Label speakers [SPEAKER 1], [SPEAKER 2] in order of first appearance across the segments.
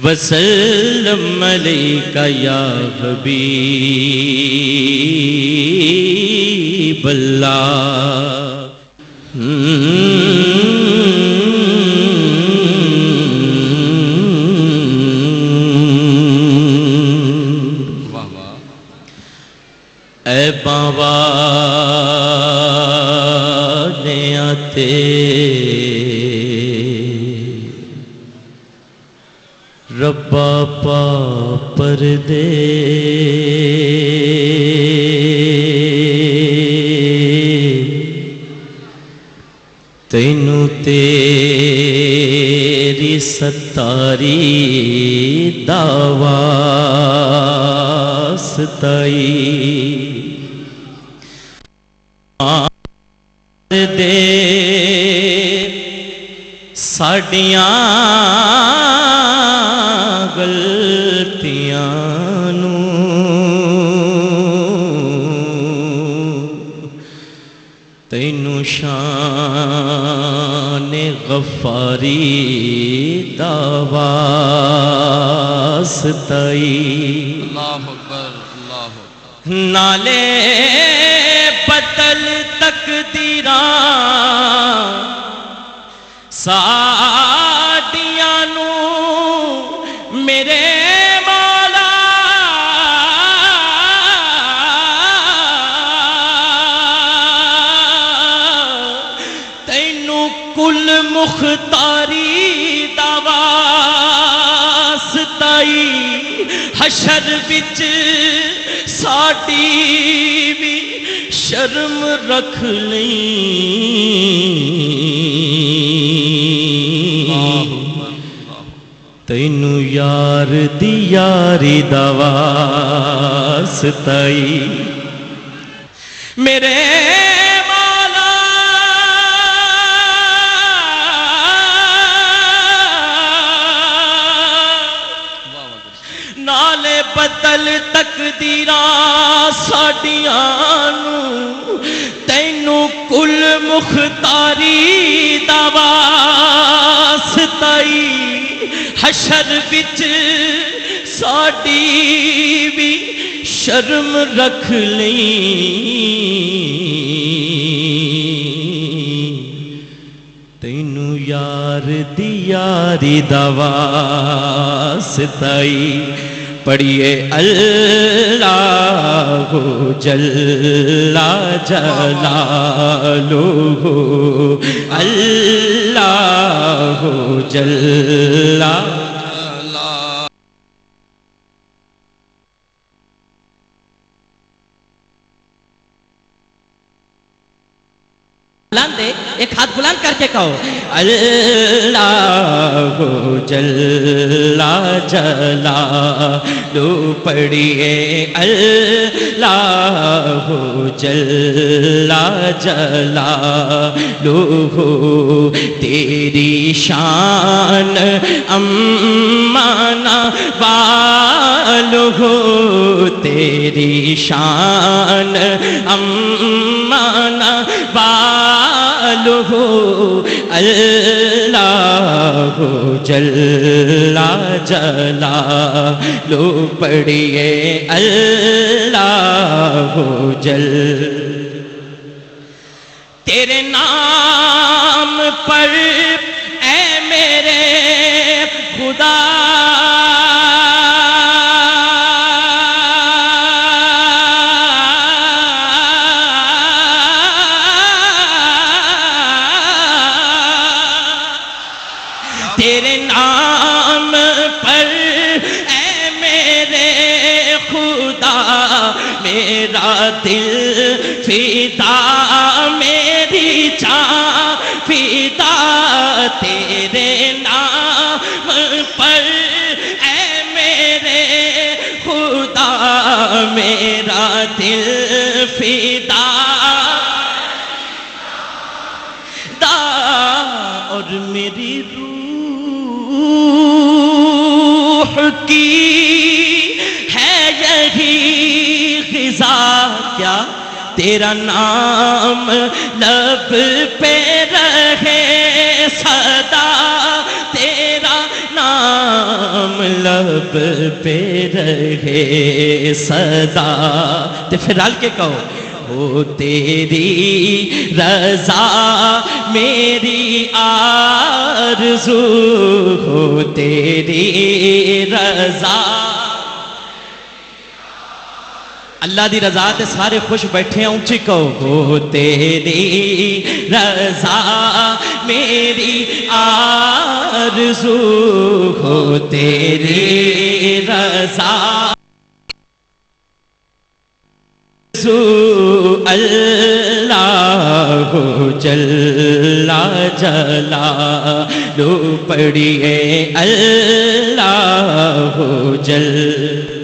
[SPEAKER 1] وسلم علیکہ یا حبیب اللہ۔ اے بابا نے آتے ربا پا پردے تینوں تیری ستاری داواستائی دے ساڈیاں غلطیاں تینوں شان غفاری داواستائی۔
[SPEAKER 2] اللہ اکبر اللہ اکبر۔
[SPEAKER 1] نالے بدل تقدیراں ساڈیاں نو میرے مولا، تینوں کل مختاری دا واسطائی، حشر وچ ساڈی بھی شرم رکھ لیں، تینوں یار دی یاری دا واسطائی میرے مولا۔ نالے بدل تقدیراں ساڈیاں نو تینوں کل مختاری دا واسطائی، حشر وچ ساڈی بھی شرم رکھ لیں، تینوں یار دی یاری دا واسطائی۔ پڑھیے اللہ جل جلالہ، اللہ جل
[SPEAKER 3] دے ایک ہاتھ بلند کر کے کہو
[SPEAKER 1] اللہ جل جلالہ، پڑھیے اللہ جل جلالہ، تیری شان امانا والو، تیری شان امانا والو، اللہ جل جلالہ، پڑھیے اللہ جل۔ تیرے نام پر اے میرے خدا تیرے نام پر اے میرے خدا میرا دل فدا، میری جان فدا، تیرے نام پر اے میرے خدا میرا دل فدا، اور میری روح کی ہے یہی غذا کیا تیرا نام لب پہ رہے صدا، تیرا نام لب پہ رہے صدا تے پھر ڈال کے کہو ہو تیری رضا میری آرزو ہو تیری رضا اللہ دی رضا تے سارے خوش بیٹھے ہیں اونچی کہو ہو تیری رضا میری آرزو ہو تیری رضا اللہ جل جلالہ پڑھیے اللہ جل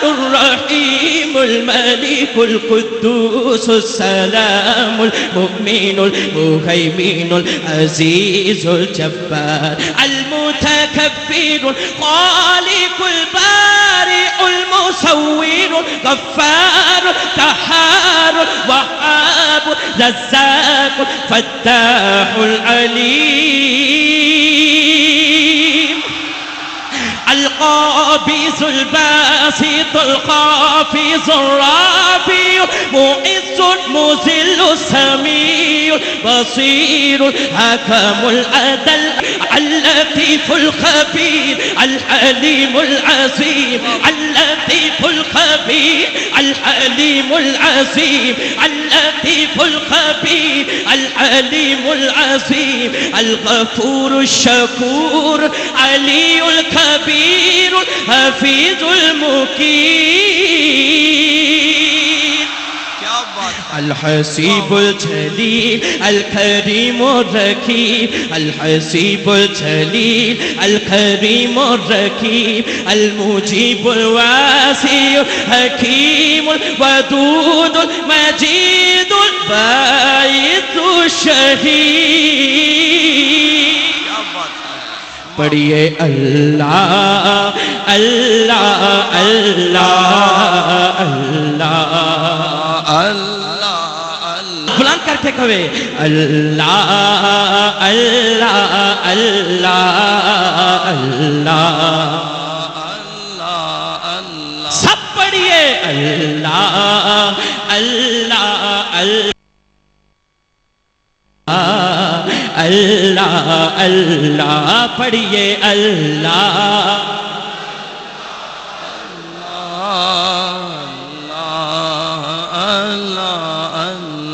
[SPEAKER 1] الرحيم الملك القدوس السلام المؤمن المهيمن العزيز الجبار المتكبر الخالق البارئ المصور الغفار القهار الوهاب الرزاق الفتاح العليم القابض الباسط الخافض الرافع المعز المذل السميع البصير الحكم العدل اللطيف الخبير الحليم العظيم اللطيف الخبير الحليم العظيم اللطيف الخبير الحليم العظيم الغفور الشكور علي الكبير حفيظ المكين الحسيب الجليل الكريم الركيب الحسيب الجليل الكريم الركيب المجيب الواسع الحكيم الودود المجيد الباعث الشهيد پڑھیے اللہ اللہ اللہ اللہ اللہ بلند کر کے کہوے اللہ اللہ اللہ اللہ سب پڑھیے اللہ اللہ اللہ اللہ اللہ پڑھیے اللہ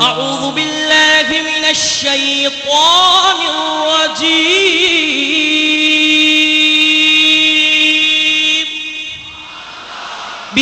[SPEAKER 1] اعوذ باللہ من الشیطان الرجیم